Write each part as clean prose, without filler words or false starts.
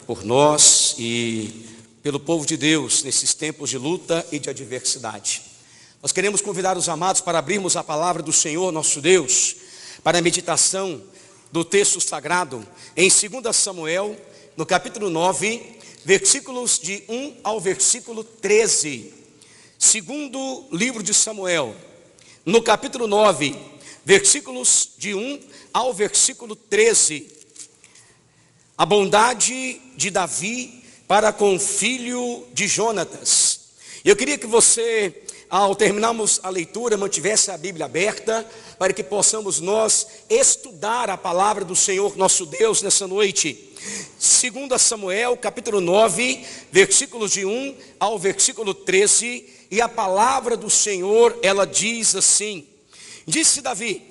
por nós e pelo povo de Deus nesses tempos de luta e de adversidade. Nós queremos convidar os amados para abrirmos a palavra do Senhor nosso Deus para a meditação do texto sagrado em 2 Samuel, no capítulo 9, versículos de 1 ao versículo 13. Segundo livro de Samuel, no capítulo 9, versículos de 1 ao versículo 13. A bondade de Davi para com o filho de Jonatas. Eu queria que você, ao terminarmos a leitura, mantivesse a Bíblia aberta, para que possamos nós estudar a palavra do Senhor nosso Deus nessa noite. 2 Samuel, capítulo 9, versículos de 1 ao versículo 13, e a palavra do Senhor, ela diz assim: disse Davi: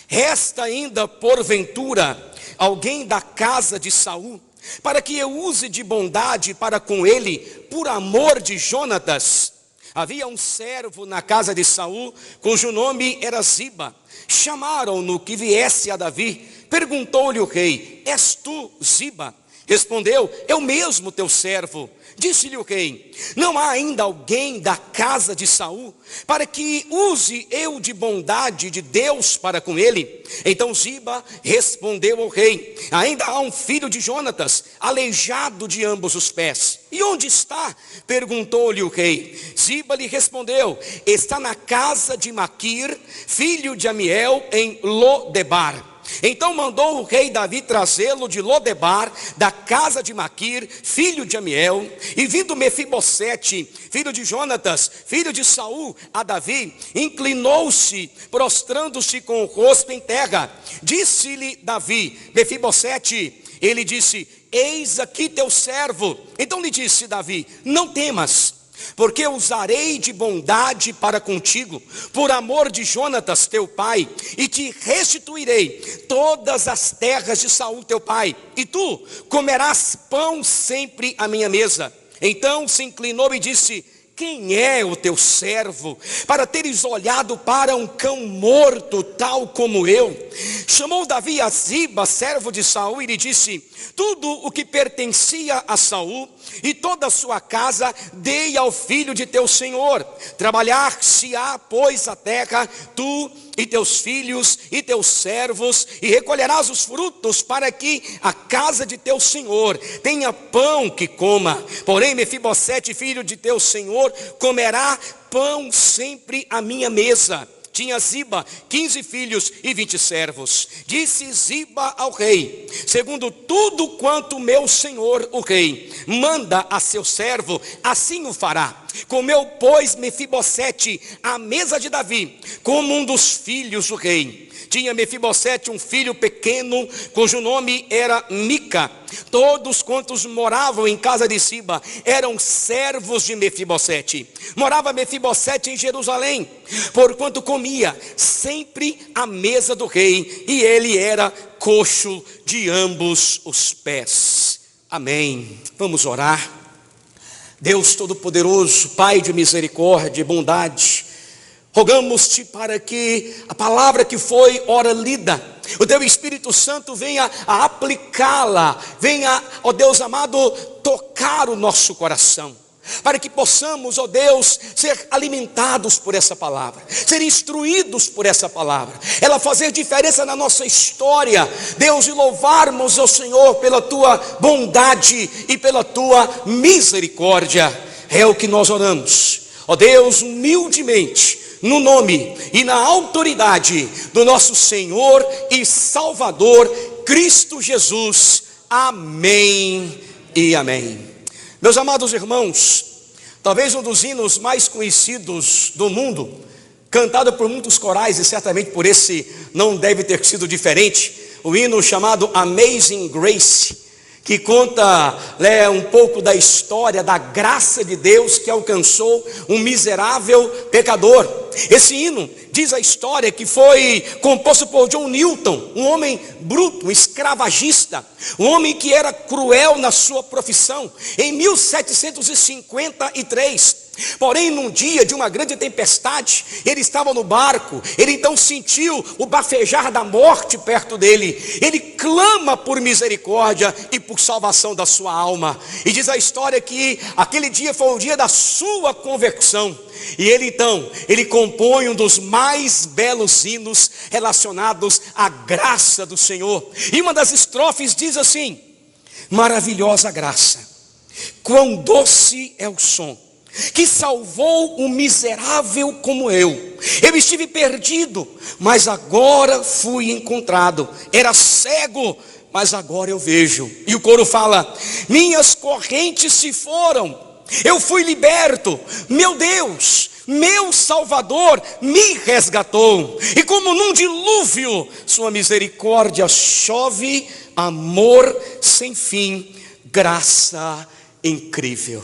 resta ainda porventura alguém da casa de Saul, para que eu use de bondade para com ele, por amor de Jonatas. Havia um servo na casa de Saul, cujo nome era Ziba. Chamaram-no que viesse a Davi. Perguntou-lhe o rei: és tu, Ziba? Respondeu: eu mesmo, teu servo. Disse-lhe o rei: não há ainda alguém da casa de Saul, para que use eu de bondade de Deus para com ele? Então Ziba respondeu ao rei: ainda há um filho de Jonatas, aleijado de ambos os pés. E onde está? Perguntou-lhe o rei. Ziba lhe respondeu: está na casa de Maquir, filho de Amiel, em Lodebar. Então mandou o rei Davi trazê-lo de Lodebar, da casa de Maquir, filho de Amiel. E vindo Mefibosete, filho de Jonatas, filho de Saul, a Davi, inclinou-se, prostrando-se com o rosto em terra. Disse-lhe Davi: Mefibosete. Ele disse: eis aqui teu servo. Então lhe disse Davi: não temas, porque usarei de bondade para contigo, por amor de Jonatas teu pai, e te restituirei todas as terras de Saul teu pai, e tu comerás pão sempre à minha mesa. Então se inclinou e disse: quem é o teu servo, para teres olhado para um cão morto, tal como eu? Chamou Davi a Ziba, servo de Saul, e lhe disse: tudo o que pertencia a Saul e toda a sua casa dei ao filho de teu senhor. Trabalhar-se-á, pois, a terra, tu e teus filhos e teus servos, e recolherás os frutos, para que a casa de teu senhor tenha pão que coma. Porém Mefibosete, filho de teu senhor, comerá pão sempre à minha mesa. Tinha Ziba 15 filhos e 20 servos. Disse Ziba ao rei: segundo tudo quanto meu senhor o rei manda a seu servo, assim o fará. Comeu, pois, Mefibosete à mesa de Davi, como um dos filhos do rei. Tinha Mefibosete um filho pequeno, cujo nome era Mica. Todos quantos moravam em casa de Ziba eram servos de Mefibosete. Morava Mefibosete em Jerusalém, porquanto comia sempre à mesa do rei, e ele era coxo de ambos os pés. Amém. Vamos orar. Deus Todo-Poderoso, Pai de misericórdia e bondade, rogamos-te para que a palavra que foi ora lida, o teu Espírito Santo venha a aplicá-la, venha, ó Deus amado, tocar o nosso coração, para que possamos, ó Deus, ser alimentados por essa palavra, ser instruídos por essa palavra, ela fazer diferença na nossa história, Deus, e louvarmos ao Senhor pela tua bondade e pela tua misericórdia. É o que nós oramos, ó Deus, humildemente, no nome e na autoridade do nosso Senhor e Salvador Cristo Jesus. Amém e amém. Meus amados irmãos, talvez um dos hinos mais conhecidos do mundo, cantado por muitos corais, e certamente por esse não deve ter sido diferente, o hino chamado Amazing Grace, que conta um pouco da história da graça de Deus que alcançou um miserável pecador. Esse hino diz a história que foi composto por John Newton, um homem bruto, um escravagista, um homem que era cruel na sua profissão, em 1753. Porém, num dia de uma grande tempestade, ele estava no barco, ele então sentiu o bafejar da morte perto dele. Ele clama por misericórdia e por salvação da sua alma. E diz a história que aquele dia foi o dia da sua conversão. E ele compõe um dos mais belos hinos relacionados à graça do Senhor. E uma das estrofes diz assim: maravilhosa graça, quão doce é o som que salvou um miserável como eu. Eu estive perdido, mas agora fui encontrado. Era cego, mas agora eu vejo. E o coro fala: minhas correntes se foram, eu fui liberto. Meu Deus, meu Salvador me resgatou. E como num dilúvio, sua misericórdia chove, amor sem fim, graça incrível.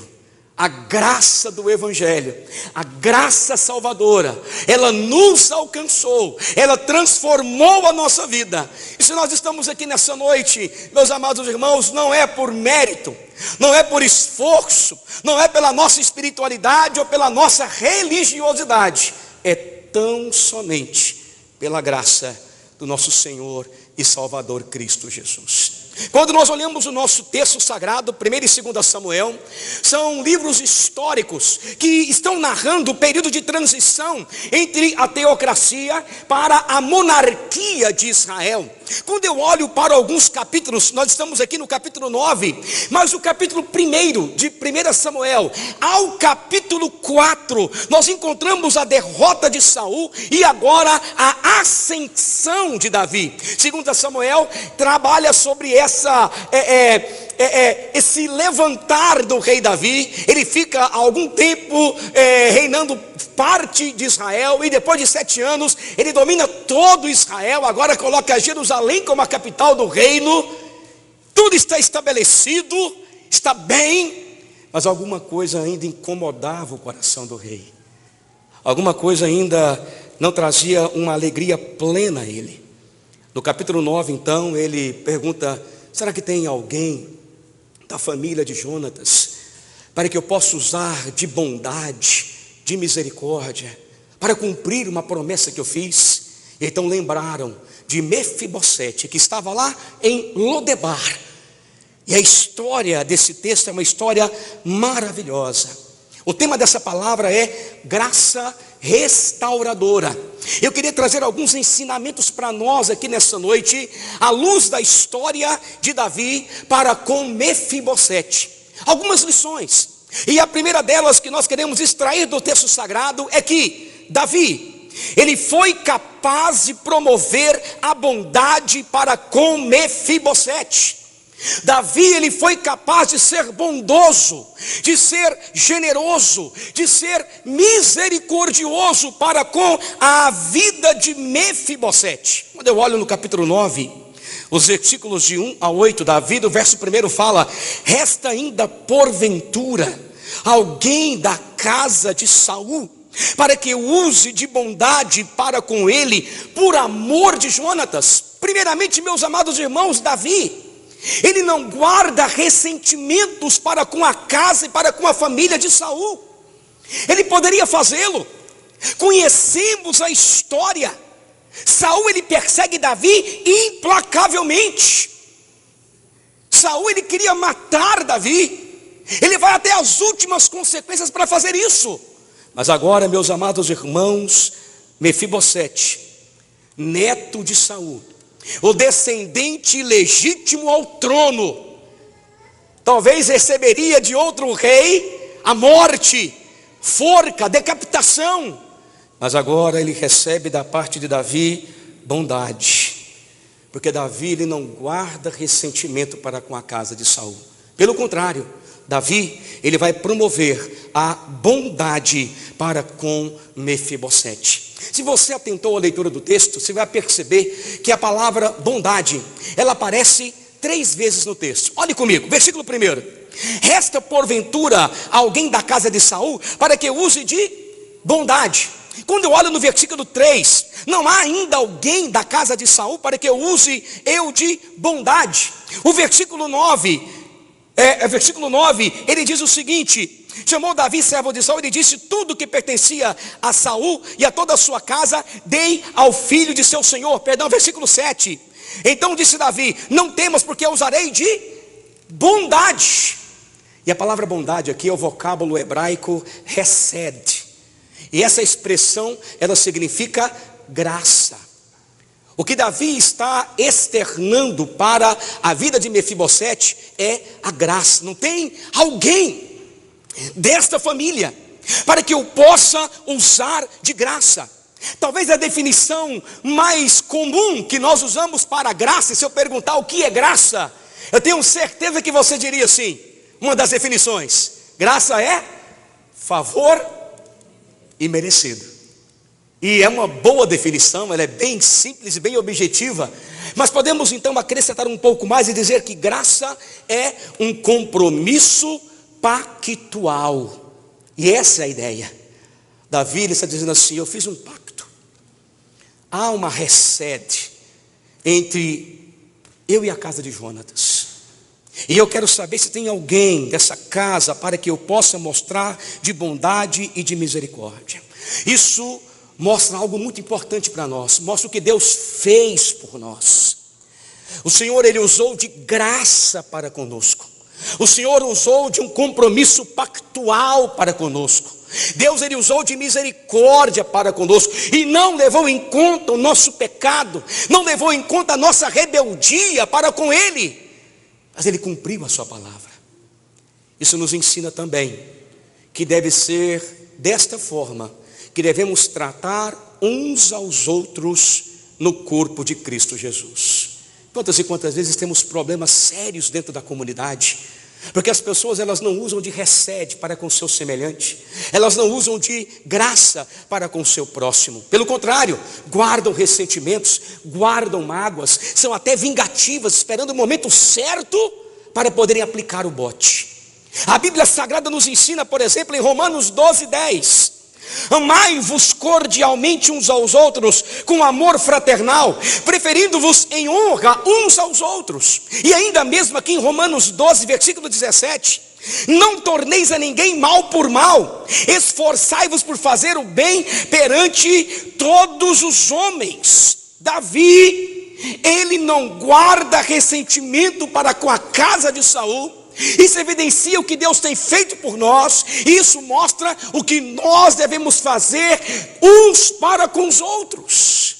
A graça do Evangelho, a graça salvadora, ela nos alcançou, ela transformou a nossa vida. E se nós estamos aqui nessa noite, meus amados irmãos, não é por mérito, não é por esforço, não é pela nossa espiritualidade ou pela nossa religiosidade, é tão somente pela graça do nosso Senhor e Salvador Cristo Jesus. Quando nós olhamos o nosso texto sagrado, 1 e 2 Samuel, são livros históricos que estão narrando o período de transição entre a teocracia para a monarquia de Israel. Quando eu olho para alguns capítulos, nós estamos aqui no capítulo 9, mas o capítulo 1 de 1 Samuel ao capítulo 4, nós encontramos a derrota de Saul e agora a ascensão de Davi. 2 Samuel trabalha sobre esse levantar do rei Davi. Ele fica algum tempo reinando parte de Israel, e depois de 7 anos ele domina todo Israel. Agora coloca Jerusalém como a capital do reino. Tudo está estabelecido, está bem, mas alguma coisa ainda incomodava o coração do rei. Alguma coisa ainda não trazia uma alegria plena a ele. No capítulo 9, então, ele pergunta: será que tem alguém da família de Jonatas para que eu possa usar de bondade, de misericórdia, para cumprir uma promessa que eu fiz? Então lembraram de Mefibosete, que estava lá em Lodebar. E a história desse texto é uma história maravilhosa. O tema dessa palavra é graça restauradora. Eu queria trazer alguns ensinamentos para nós aqui nessa noite, à luz da história de Davi para com Mefibosete. Algumas lições. E a primeira delas que nós queremos extrair do texto sagrado é que Davi, ele foi capaz de promover a bondade para com Mefibosete. Davi, ele foi capaz de ser bondoso, de ser generoso, de ser misericordioso para com a vida de Mefibosete. Quando eu olho no capítulo 9, os versículos de 1 a 8, Davi, o verso 1 fala: resta ainda porventura alguém da casa de Saul, para que eu use de bondade para com ele, por amor de Jonatas. Primeiramente, meus amados irmãos, Davi, ele não guarda ressentimentos para com a casa e para com a família de Saul. Ele poderia fazê-lo. Conhecemos a história. Saul, ele persegue Davi implacavelmente. Saul, ele queria matar Davi. Ele vai até as últimas consequências para fazer isso. Mas agora, meus amados irmãos, Mefibosete, neto de Saul, o descendente legítimo ao trono, talvez receberia de outro rei a morte, forca, decapitação. Mas agora ele recebe da parte de Davi bondade, porque Davi, ele não guarda ressentimento para com a casa de Saul. Pelo contrário, Davi, ele vai promover a bondade para com Mefibosete. Se você atentou à leitura do texto, você vai perceber que a palavra bondade, ela aparece 3 vezes no texto. Olhe comigo, versículo 1: resta porventura alguém da casa de Saul para que use de bondade. Quando eu olho no versículo 3, não há ainda alguém da casa de Saul para que eu use eu de bondade. O versículo 9, ele diz o seguinte: chamou Davi, servo de Saul, e disse: tudo que pertencia a Saul e a toda a sua casa, dei ao filho de seu senhor. Versículo 7. Então disse Davi: não temas, porque eu usarei de bondade. E a palavra bondade aqui é o vocábulo hebraico hesed. E essa expressão, ela significa graça. O que Davi está externando para a vida de Mefibosete é a graça. Não tem alguém desta família para que eu possa usar de graça. Talvez a definição mais comum que nós usamos para graça, se eu perguntar o que é graça, eu tenho certeza que você diria assim, uma das definições: graça é favor imerecido. E é uma boa definição, ela é bem simples e bem objetiva, mas podemos então acrescentar um pouco mais e dizer que graça é um compromisso pactual. E essa é a ideia. Davi ele está dizendo assim: eu fiz um pacto. Há uma recede entre eu e a casa de Jonatas. E eu quero saber se tem alguém dessa casa para que eu possa mostrar de bondade e de misericórdia. Isso mostra algo muito importante para nós. Mostra o que Deus fez por nós. O Senhor, Ele usou de graça para conosco. O Senhor usou de um compromisso pactual para conosco. Deus, Ele usou de misericórdia para conosco. E não levou em conta o nosso pecado. Não levou em conta a nossa rebeldia para com Ele. Mas Ele cumpriu a sua palavra. Isso nos ensina também que deve ser desta forma que devemos tratar uns aos outros no corpo de Cristo Jesus. Quantas e quantas vezes temos problemas sérios dentro da comunidade, porque as pessoas elas não usam de recede para com o seu semelhante, elas não usam de graça para com o seu próximo, pelo contrário, guardam ressentimentos, guardam mágoas, são até vingativas, esperando o momento certo para poderem aplicar o bote. A Bíblia Sagrada nos ensina, por exemplo, em Romanos 12:10, amai-vos cordialmente uns aos outros com amor fraternal, preferindo-vos em honra uns aos outros. E ainda mesmo aqui em Romanos 12, versículo 17, não torneis a ninguém mal por mal, esforçai-vos por fazer o bem perante todos os homens. Davi, ele não guarda ressentimento para com a casa de Saul. Isso evidencia o que Deus tem feito por nós. Isso mostra o que nós devemos fazer uns para com os outros.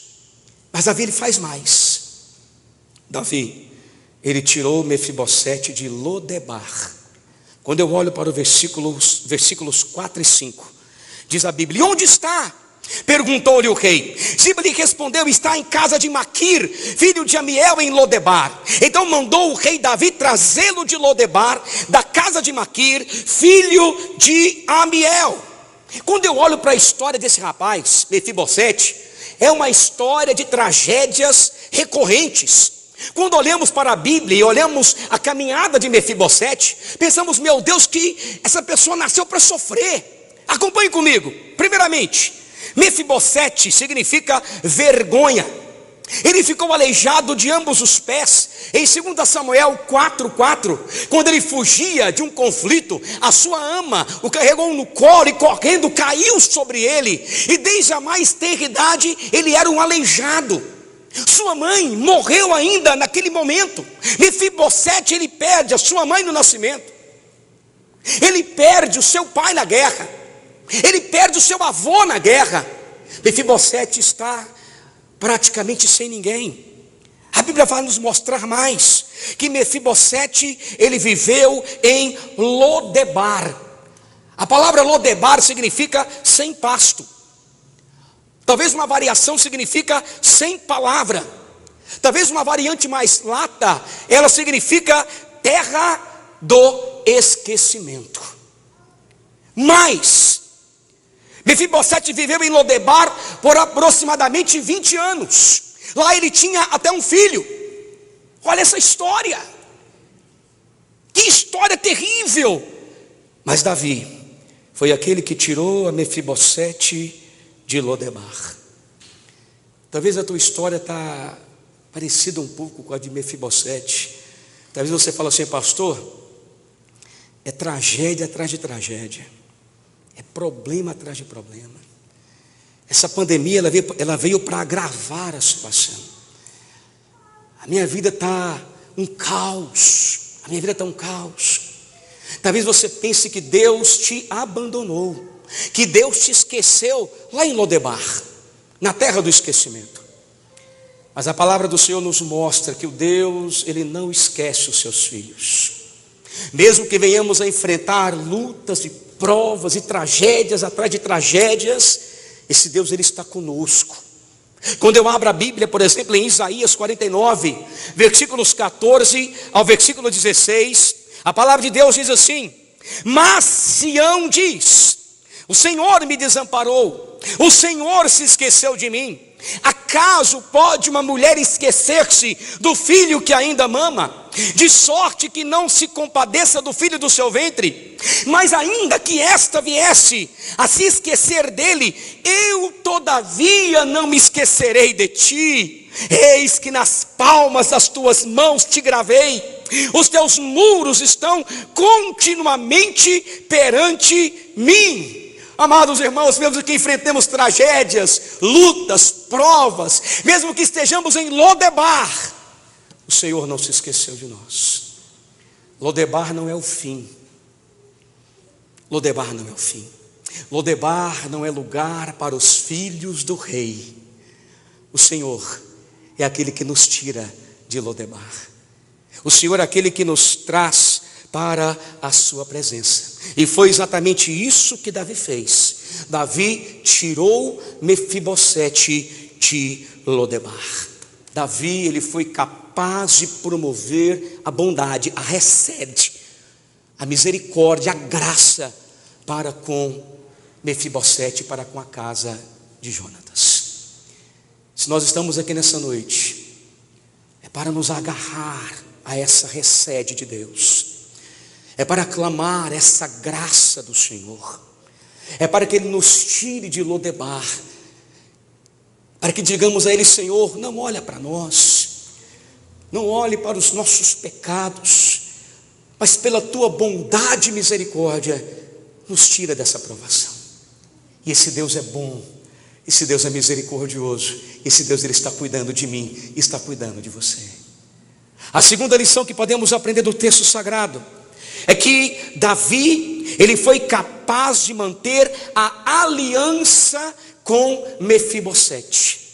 Mas Davi ele faz mais. Davi, ele tirou Mefibosete de Lodebar. Quando eu olho para versículos 4 e 5, diz a Bíblia: e onde está? Perguntou-lhe o rei. Ziba lhe respondeu: está em casa de Maquir, filho de Amiel, em Lodebar. Então mandou o rei Davi trazê-lo de Lodebar, da casa de Maquir, filho de Amiel. Quando eu olho para a história desse rapaz, Mefibosete, é uma história de tragédias recorrentes. Quando olhamos para a Bíblia e olhamos a caminhada de Mefibosete, pensamos: meu Deus, que essa pessoa nasceu para sofrer. Acompanhe comigo. Primeiramente, Mefibosete significa vergonha. Ele ficou aleijado de ambos os pés. Em 2 Samuel 4:4, quando ele fugia de um conflito, a sua ama o carregou no colo e correndo caiu sobre ele. E desde a mais tenra idade ele era um aleijado. Sua mãe morreu ainda naquele momento. Mefibosete ele perde a sua mãe no nascimento. Ele perde o seu pai na guerra. Ele perde o seu avô na guerra. Mefibosete está praticamente sem ninguém. A Bíblia vai nos mostrar mais que Mefibosete ele viveu em Lodebar. A palavra Lodebar significa sem pasto. Talvez uma variação significa sem palavra. Talvez uma variante mais lata, ela significa terra do esquecimento. Mas Mefibosete viveu em Lodebar por aproximadamente 20 anos. Lá ele tinha até um filho. Olha essa história. Que história terrível. Mas Davi foi aquele que tirou a Mefibosete de Lodebar. Talvez a tua história está parecida um pouco com a de Mefibosete. Talvez você fale assim: pastor, é tragédia atrás de tragédia, é problema atrás de problema. Essa pandemia ela veio para agravar a situação. A minha vida está um caos. A minha vida está um caos. Talvez você pense que Deus te abandonou, que Deus te esqueceu lá em Lodebar, na terra do esquecimento. Mas a palavra do Senhor nos mostra que o Deus, Ele não esquece os seus filhos. Mesmo que venhamos a enfrentar lutas e provas e tragédias atrás de tragédias, esse Deus, Ele está conosco. Quando eu abro a Bíblia, por exemplo, em Isaías 49, versículos 14 ao versículo 16, a palavra de Deus diz assim: mas Sião diz, o Senhor me desamparou, o Senhor se esqueceu de mim. Acaso pode uma mulher esquecer-se do filho que ainda mama, de sorte que não se compadeça do filho do seu ventre? Mas ainda que esta viesse a se esquecer dele, eu todavia não me esquecerei de ti. Eis que nas palmas das tuas mãos te gravei, os teus muros estão continuamente perante mim. Amados irmãos, mesmo que enfrentemos tragédias, lutas, provas, mesmo que estejamos em Lodebar, o Senhor não se esqueceu de nós. Lodebar não é o fim. Lodebar não é o fim. Lodebar não é lugar para os filhos do rei. O Senhor é aquele que nos tira de Lodebar. O Senhor é aquele que nos traz para a sua presença. E foi exatamente isso que Davi fez. Davi tirou Mefibosete de Lodebar. Davi, ele foi capaz de promover a bondade, a hesed, a misericórdia, a graça para com Mefibosete, para com a casa de Jonatas. Se nós estamos aqui nessa noite, é para nos agarrar a essa hesed de Deus. É para clamar essa graça do Senhor. É para que Ele nos tire de Lodebar. Para que digamos a Ele: Senhor, não olha para nós, não olhe para os nossos pecados, mas pela Tua bondade e misericórdia, nos tira dessa provação. E esse Deus é bom, esse Deus é misericordioso, esse Deus, Ele está cuidando de mim, está cuidando de você. A segunda lição que podemos aprender do texto sagrado é que Davi, ele foi capaz de manter a aliança com Mefibosete.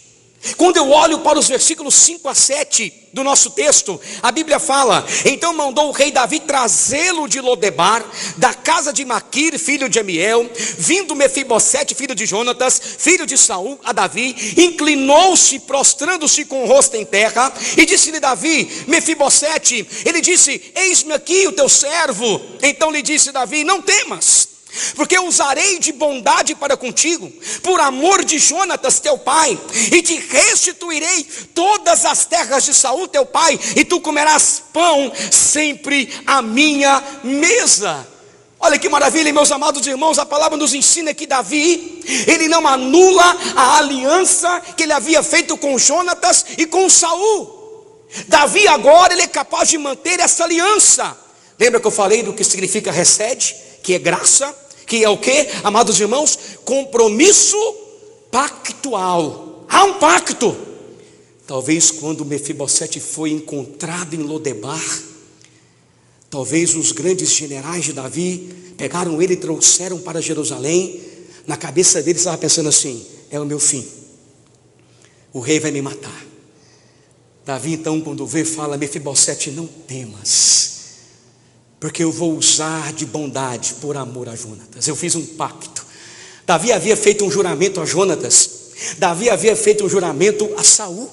Quando eu olho para os versículos 5 a 7 do nosso texto, a Bíblia fala: então mandou o rei Davi trazê-lo de Lodebar, da casa de Maquir, filho de Amiel, vindo Mefibosete, filho de Jonatas, filho de Saul, a Davi, inclinou-se, prostrando-se com o rosto em terra, e disse-lhe Davi: Mefibosete. Ele disse: eis-me aqui o teu servo. Então lhe disse Davi: não temas, porque eu usarei de bondade para contigo, por amor de Jonatas teu pai, e te restituirei todas as terras de Saul teu pai, e tu comerás pão sempre à minha mesa. Olha que maravilha, meus amados irmãos. A palavra nos ensina que Davi, ele não anula a aliança que ele havia feito com Jonatas e com Saul. Davi agora, ele é capaz de manter essa aliança. Lembra que eu falei do que significa hesed, que é graça, que é o que, amados irmãos? Compromisso pactual. Há um pacto. Talvez quando Mefibosete foi encontrado em Lodebar, talvez os grandes generais de Davi pegaram ele e trouxeram para Jerusalém. Na cabeça deles estava pensando assim: é o meu fim, o rei vai me matar. Davi então, quando vê, fala: Mefibosete, não temas, porque eu vou usar de bondade por amor a Jonatas. Eu fiz um pacto. Davi havia feito um juramento a Jonatas. Davi havia feito um juramento a Saul.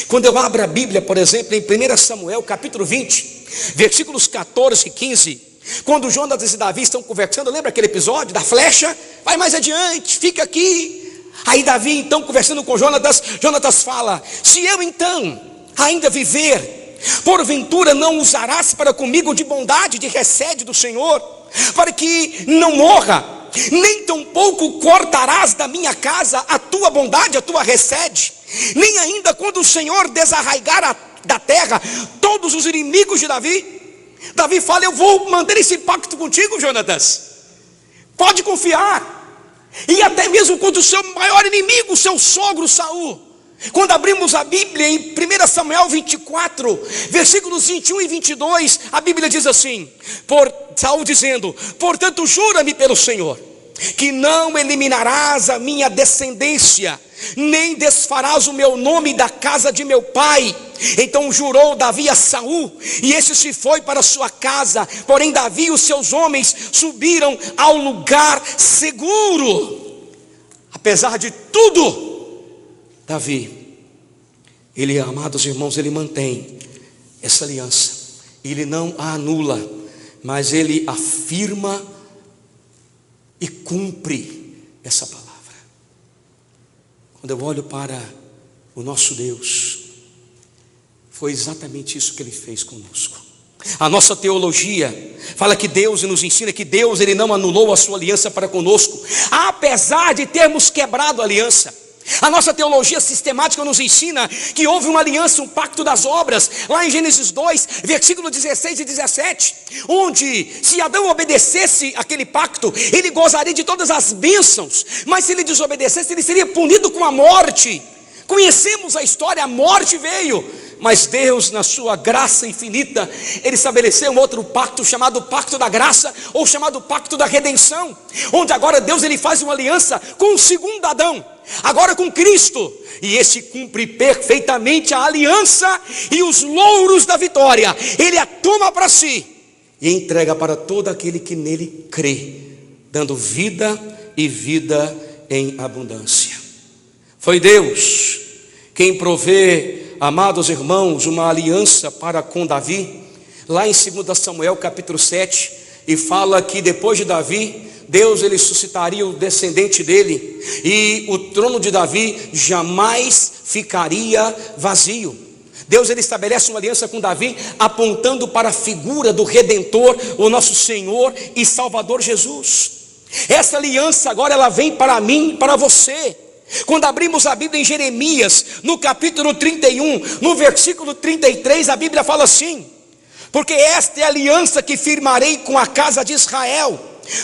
Quando eu abro a Bíblia, por exemplo, em 1 Samuel, capítulo 20, versículos 14 e 15, quando Jonatas e Davi estão conversando, lembra aquele episódio da flecha? Vai mais adiante, fica aqui. Aí Davi então conversando com Jonatas, Jonatas fala: se eu então ainda viver, porventura não usarás para comigo de bondade, de hesed do Senhor, para que não morra? nem tampouco cortarás da minha casa a tua bondade, a tua recede, nem ainda quando o Senhor desarraigar da terra todos os inimigos de Davi. Davi fala: eu vou manter esse pacto contigo, Jonatas, pode confiar. E até mesmo quando o seu maior inimigo, o seu sogro Saul. Quando abrimos a Bíblia em 1 Samuel 24, versículos 21 e 22, a Bíblia diz assim: Saul dizendo: portanto jura-me pelo Senhor, que não eliminarás a minha descendência, nem desfarás o meu nome da casa de meu pai. Então jurou Davi a Saul, e este se foi para sua casa. Porém Davi e os seus homens subiram ao lugar seguro. Apesar de tudo, Davi, ele, amados irmãos, ele mantém essa aliança. Ele não a anula, mas ele afirma e cumpre essa palavra. Quando eu olho para o nosso Deus, foi exatamente isso que ele fez conosco. A nossa teologia fala que Deus nos ensina que Deus, ele não anulou a sua aliança para conosco, apesar de termos quebrado a aliança. A nossa teologia sistemática nos ensina que houve uma aliança, um pacto das obras, lá em Gênesis 2, versículo 16 e 17, onde se Adão obedecesse aquele pacto, ele gozaria de todas as bênçãos, mas se ele desobedecesse, ele seria punido com a morte. Conhecemos a história, a morte veio, mas Deus, na sua graça infinita, ele estabeleceu um outro pacto, chamado pacto da graça, ou chamado pacto da redenção, onde agora Deus, ele faz uma aliança com o segundo Adão, agora com Cristo, e esse cumpre perfeitamente a aliança e os louros da vitória, ele a toma para si, e entrega para todo aquele que nele crê, dando vida e vida em abundância. Foi Deus quem provê, amados irmãos, uma aliança para com Davi, lá em 2 Samuel capítulo 7, e fala que depois de Davi, Deus, ele suscitaria o descendente dele, e o trono de Davi jamais ficaria vazio. Deus, ele estabelece uma aliança com Davi, apontando para a figura do Redentor, o nosso Senhor e Salvador Jesus. Essa aliança agora, ela vem para mim, para você. Quando abrimos a Bíblia em Jeremias, no capítulo 31, no versículo 33, a Bíblia fala assim: porque esta é a aliança que firmarei com a casa de Israel,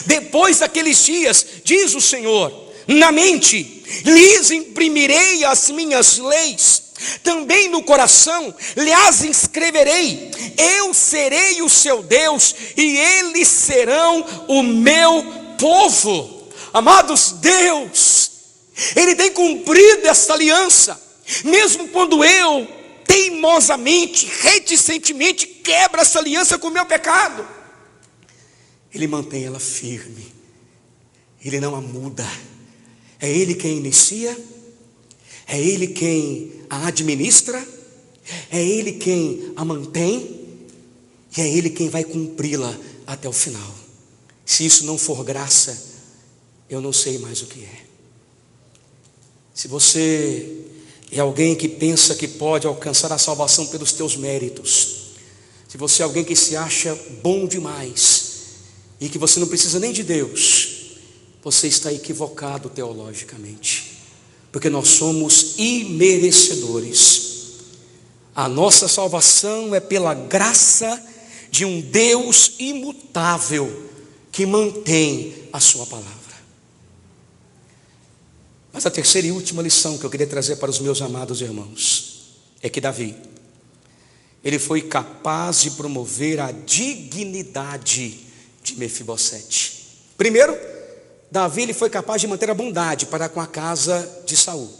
depois daqueles dias, diz o Senhor, na mente lhes imprimirei as minhas leis, também no coração lhes escreverei, eu serei o seu Deus, e eles serão o meu povo. Amados, Deus, ele tem cumprido essa aliança, mesmo quando eu teimosamente, reticentemente quebro essa aliança com o meu pecado. Ele mantém ela firme, ele não a muda. É ele quem inicia, é ele quem a administra, é ele quem a mantém, e é ele quem vai cumpri-la até o final. Se isso não for graça, eu não sei mais o que é. Se você é alguém que pensa que pode alcançar a salvação pelos teus méritos, se você é alguém que se acha bom demais e que você não precisa nem de Deus, você está equivocado teologicamente, porque nós somos imerecedores. A nossa salvação é pela graça de um Deus imutável que mantém a sua palavra. Mas a terceira e última lição que eu queria trazer para os meus amados irmãos é que Davi, ele foi capaz de promover a dignidade de Mefibosete. Primeiro, Davi, ele foi capaz de manter a bondade para com a casa de Saul.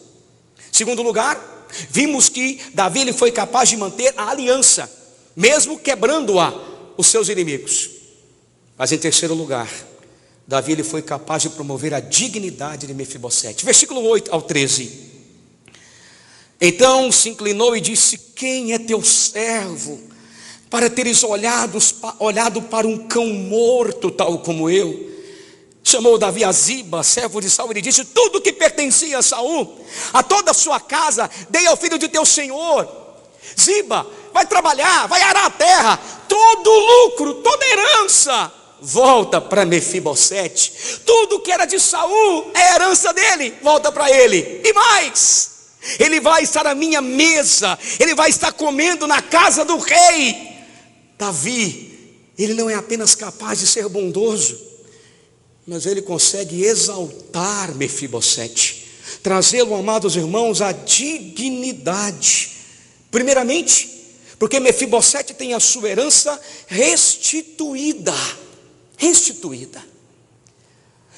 Segundo lugar, vimos que Davi, ele foi capaz de manter a aliança, mesmo quebrando-a os seus inimigos. Mas em terceiro lugar, Davi, ele foi capaz de promover a dignidade de Mefibosete. Versículo 8 ao 13. Então se inclinou e disse: quem é teu servo, para teres olhado para um cão morto, tal como eu? Chamou Davi a Ziba, servo de Saul, e disse: tudo que pertencia a Saul, a toda a sua casa, dei ao filho de teu senhor. Ziba, vai trabalhar, vai arar a terra, todo lucro, toda herança volta para Mefibosete. Tudo que era de Saul é herança dele, volta para ele. E mais, ele vai estar à minha mesa, ele vai estar comendo na casa do rei. Davi, ele não é apenas capaz de ser bondoso, mas ele consegue exaltar Mefibosete, trazê-lo, amados irmãos, à dignidade. Primeiramente, porque Mefibosete tem a sua herança restituída.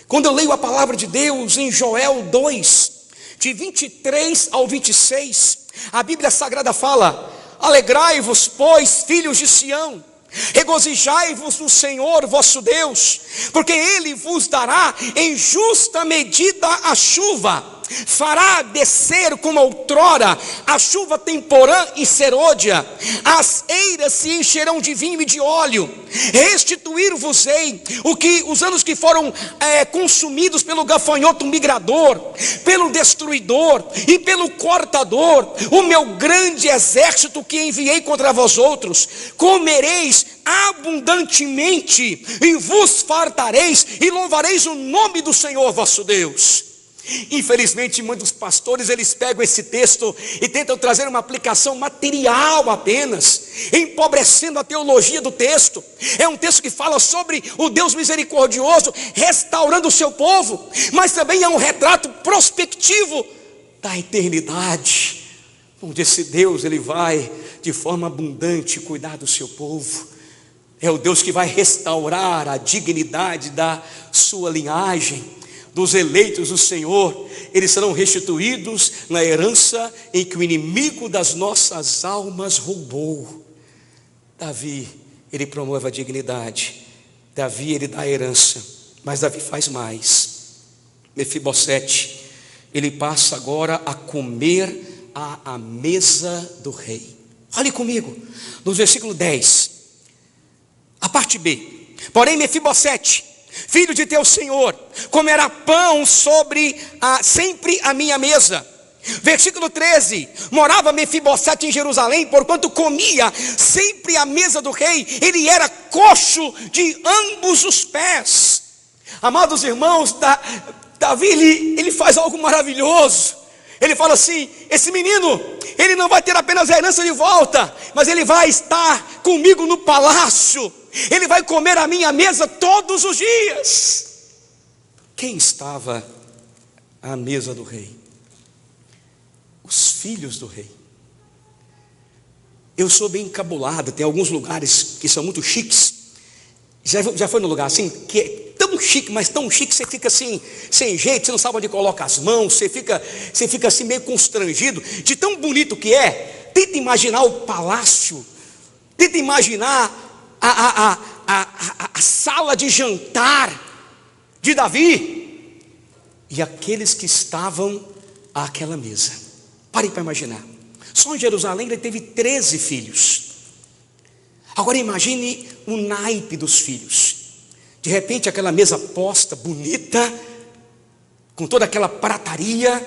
Quando eu leio a palavra de Deus em Joel 2, de 23 ao 26, a Bíblia Sagrada fala: alegrai-vos, pois, filhos de Sião, regozijai-vos no Senhor vosso Deus, porque Ele vos dará em justa medida a chuva, fará descer como outrora a chuva temporã e serôdia, as eiras se encherão de vinho e de óleo, restituir-vos-ei os anos que foram consumidos pelo gafanhoto migrador, pelo destruidor e pelo cortador, o meu grande exército que enviei contra vós outros. Comereis abundantemente e vos fartareis e louvareis o nome do Senhor vosso Deus. Infelizmente, muitos pastores, eles pegam esse texto e tentam trazer uma aplicação material apenas, empobrecendo a teologia do texto. É um texto que fala sobre o Deus misericordioso restaurando o seu povo, mas também é um retrato prospectivo da eternidade, onde esse Deus, ele vai de forma abundante cuidar do seu povo. É o Deus que vai restaurar a dignidade da sua linhagem. Dos eleitos do Senhor, eles serão restituídos na herança em que o inimigo das nossas almas roubou. Davi, ele promove a dignidade. Davi, ele dá a herança. Mas Davi faz mais. Mefibosete, ele passa agora a comer à mesa do rei. Olhe comigo, no versículo 10, a parte B. Porém, Mefibosete, filho de teu senhor, comerá pão sempre à minha mesa. Versículo 13, morava Mefibosete em Jerusalém, porquanto comia sempre à mesa do rei, ele era coxo de ambos os pés. Amados irmãos, Davi, ele faz algo maravilhoso. Ele fala assim: esse menino, ele não vai ter apenas a herança de volta, mas ele vai estar comigo no palácio, ele vai comer à minha mesa todos os dias. Quem estava à mesa do rei? Os filhos do rei. Eu sou bem encabulado, tem alguns lugares que são muito chiques. Já foi num lugar assim, que é tão chique, mas tão chique, você fica assim, sem jeito, você não sabe onde coloca as mãos, você fica assim meio constrangido, de tão bonito que é. Tenta imaginar o palácio, tenta imaginar a sala de jantar de Davi, e aqueles que estavam àquela mesa. Pare para imaginar, só em Jerusalém ele teve 13 filhos. Agora imagine o naipe dos filhos. De repente aquela mesa posta, bonita, com toda aquela prataria,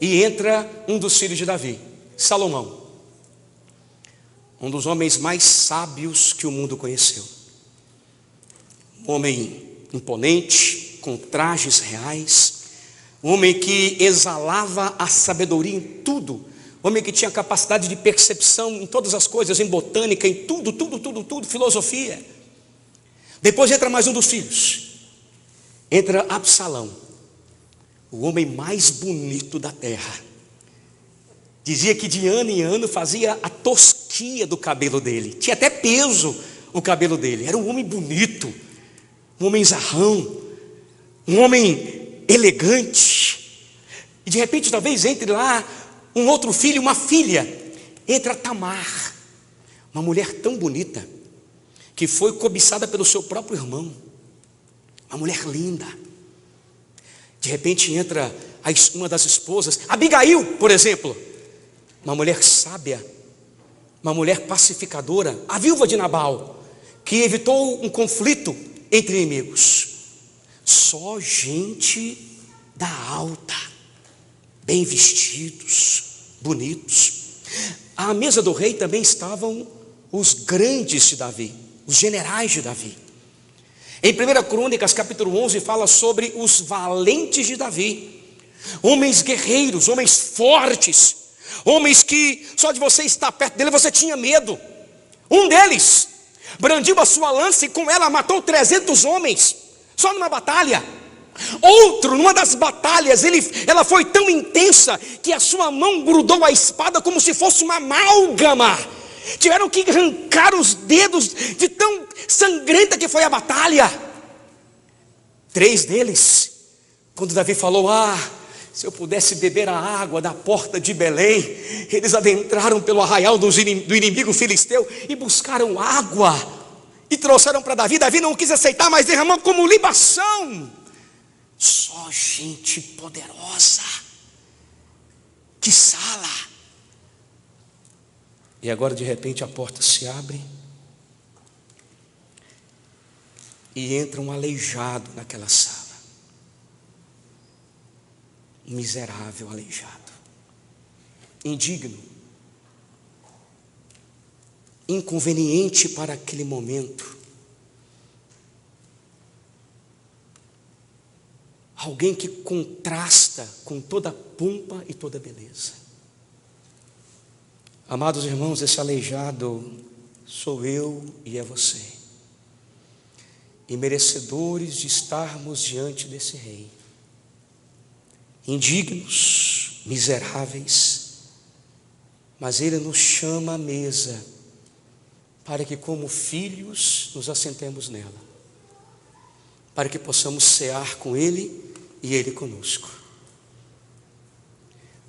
e entra um dos filhos de Davi, Salomão, um dos homens mais sábios que o mundo conheceu. Um homem imponente, com trajes reais, um homem que exalava a sabedoria em tudo, um homem que tinha capacidade de percepção em todas as coisas, em botânica, em tudo, filosofia. Depois entra mais um dos filhos, entra Absalão, o homem mais bonito da terra. Dizia que de ano em ano fazia a tosquia do cabelo dele, tinha até peso o cabelo dele. Era um homem bonito, um homem zarrão, um homem elegante. E de repente talvez entre lá um outro filho, uma filha. Entra Tamar, uma mulher tão bonita, que foi cobiçada pelo seu próprio irmão, uma mulher linda. De repente entra uma das esposas, Abigail, por exemplo, uma mulher sábia, uma mulher pacificadora, a viúva de Nabal, que evitou um conflito entre inimigos. Só gente da alta, bem vestidos, bonitos. À mesa do rei também estavam os grandes de Davi, os generais de Davi. Em 1 Crônicas, capítulo 11, fala sobre os valentes de Davi. Homens guerreiros, homens fortes, homens que só de você estar perto dele você tinha medo. Um deles brandiu a sua lança e com ela matou 300 homens, só numa batalha. Outro, numa das batalhas, ela foi tão intensa que a sua mão grudou a espada como se fosse uma amálgama. Tiveram que arrancar os dedos de tão sangrenta que foi a batalha. 3 deles, quando Davi falou: se eu pudesse beber a água da porta de Belém, eles adentraram pelo arraial do inimigo filisteu e buscaram água e trouxeram para Davi. Davi não quis aceitar, mas derramou como libação. Só gente poderosa, que sala. E agora de repente a porta se abre e entra um aleijado naquela sala. Um miserável aleijado, indigno, inconveniente para aquele momento. Alguém que contrasta com toda a pompa e toda a beleza. Amados irmãos, esse aleijado sou eu e é você, e merecedores de estarmos diante desse rei, indignos, miseráveis, mas ele nos chama à mesa, para que como filhos nos assentemos nela, para que possamos cear com ele e ele conosco.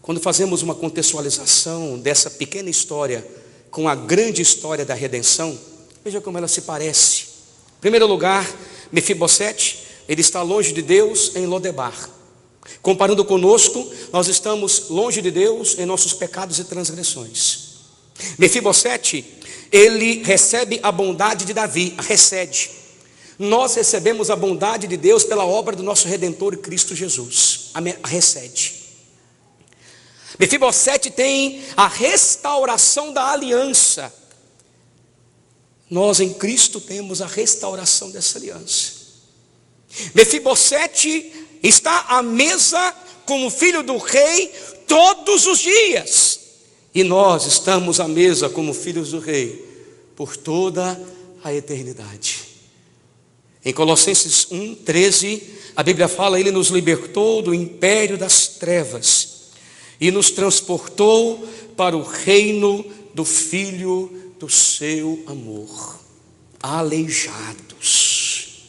Quando fazemos uma contextualização dessa pequena história com a grande história da redenção, veja como ela se parece. Em primeiro lugar, Mefibosete, ele está longe de Deus em Lodebar. Comparando conosco, nós estamos longe de Deus em nossos pecados e transgressões. Mefibosete, ele recebe a bondade de Davi, a recede. Nós recebemos a bondade de Deus pela obra do nosso Redentor Cristo Jesus, a recede. Mefibosete tem a restauração da aliança. Nós em Cristo temos a restauração dessa aliança. Mefibosete está à mesa como filho do rei todos os dias. E nós estamos à mesa como filhos do rei por toda a eternidade. Em Colossenses 1:13, a Bíblia fala: ele nos libertou do império das trevas e nos transportou para o reino do Filho do seu amor. Aleijados,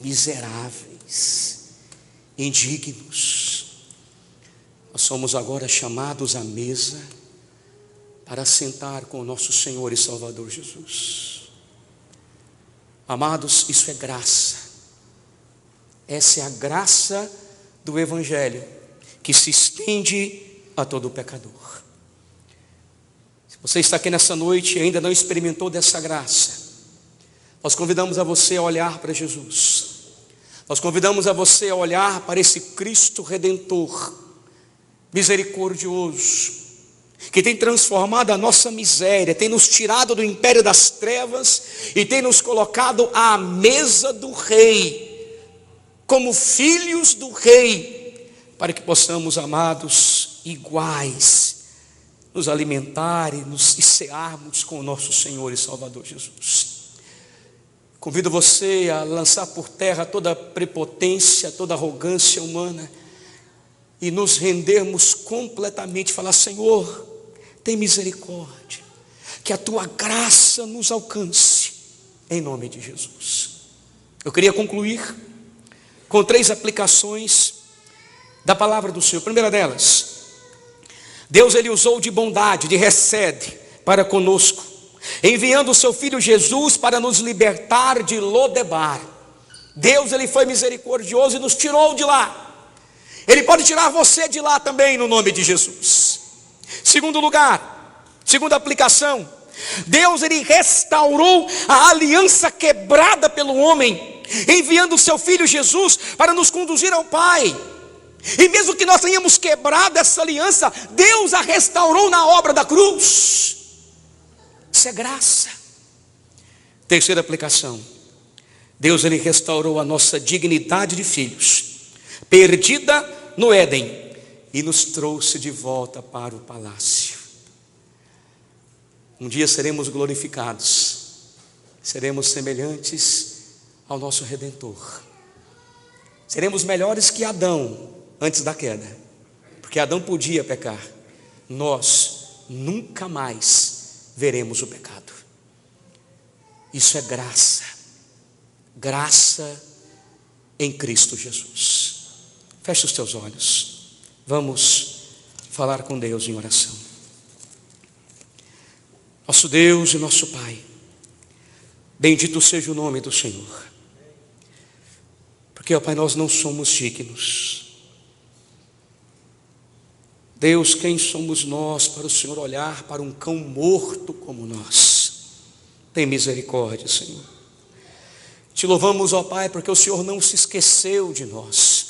miseráveis, indignos, nós somos agora chamados à mesa para sentar com o nosso Senhor e Salvador Jesus. Amados, isso é graça. Essa é a graça do Evangelho, que se estende a todo pecador. Se você está aqui nessa noite e ainda não experimentou dessa graça, nós convidamos a você a olhar para Jesus. Nós convidamos a você a olhar para esse Cristo Redentor, misericordioso, que tem transformado a nossa miséria, tem nos tirado do império das trevas e tem nos colocado à mesa do Rei, como filhos do Rei, para que possamos, amados, iguais, nos alimentar e cearmos com o nosso Senhor e Salvador Jesus. Convido você a lançar por terra toda prepotência, toda arrogância humana e nos rendermos completamente, falar: Senhor, tem misericórdia, que a tua graça nos alcance, em nome de Jesus. Eu queria concluir com 3 aplicações da palavra do Senhor. A primeira delas, Deus ele usou de bondade, de recede para conosco, enviando o seu Filho Jesus para nos libertar de Lodebar. Deus ele foi misericordioso e nos tirou de lá. Ele pode tirar você de lá também, no nome de Jesus. Segundo lugar, segunda aplicação, Deus ele restaurou a aliança quebrada pelo homem, enviando o seu Filho Jesus para nos conduzir ao Pai. E mesmo que nós tenhamos quebrado essa aliança, Deus a restaurou na obra da cruz. Isso é graça. Terceira aplicação, Deus, Ele restaurou a nossa dignidade de filhos, perdida no Éden, e nos trouxe de volta para o palácio. Um dia seremos glorificados, seremos semelhantes ao nosso Redentor. Seremos melhores que Adão antes da queda, porque Adão podia pecar. Nós nunca mais veremos o pecado. Isso é graça, graça em Cristo Jesus. Feche os teus olhos, vamos falar com Deus em oração. Nosso Deus e nosso Pai, bendito seja o nome do Senhor, porque, ó Pai, nós não somos dignos. Deus, quem somos nós para o Senhor olhar para um cão morto como nós? Tem misericórdia, Senhor. Te louvamos, ó Pai, porque o Senhor não se esqueceu de nós.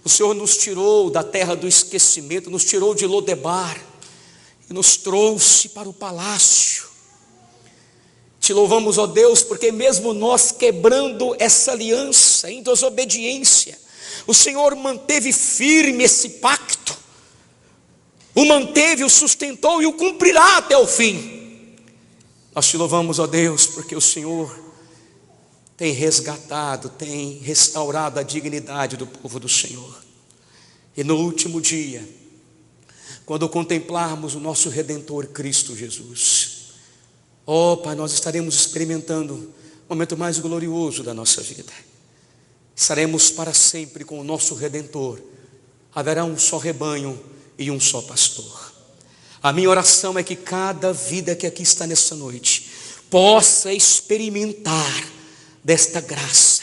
O Senhor nos tirou da terra do esquecimento, nos tirou de Lodebar e nos trouxe para o palácio. Te louvamos, ó Deus, porque mesmo nós quebrando essa aliança em desobediência, o Senhor manteve firme esse pacto, o manteve, o sustentou e o cumprirá até o fim. Nós te louvamos, ó Deus, porque o Senhor tem resgatado, tem restaurado a dignidade do povo do Senhor. E no último dia, quando contemplarmos o nosso Redentor Cristo Jesus, ó Pai, nós estaremos experimentando o momento mais glorioso da nossa vida. Estaremos para sempre com o nosso Redentor. Haverá um só rebanho e um só pastor. A minha oração é que cada vida que aqui está nessa noite possa experimentar desta graça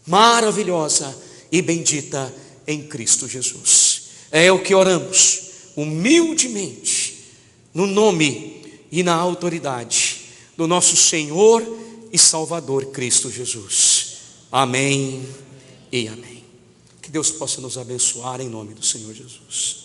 maravilhosa e bendita em Cristo Jesus. É o que oramos humildemente, no nome e na autoridade do nosso Senhor e Salvador Cristo Jesus. Amém e amém. Que Deus possa nos abençoar em nome do Senhor Jesus.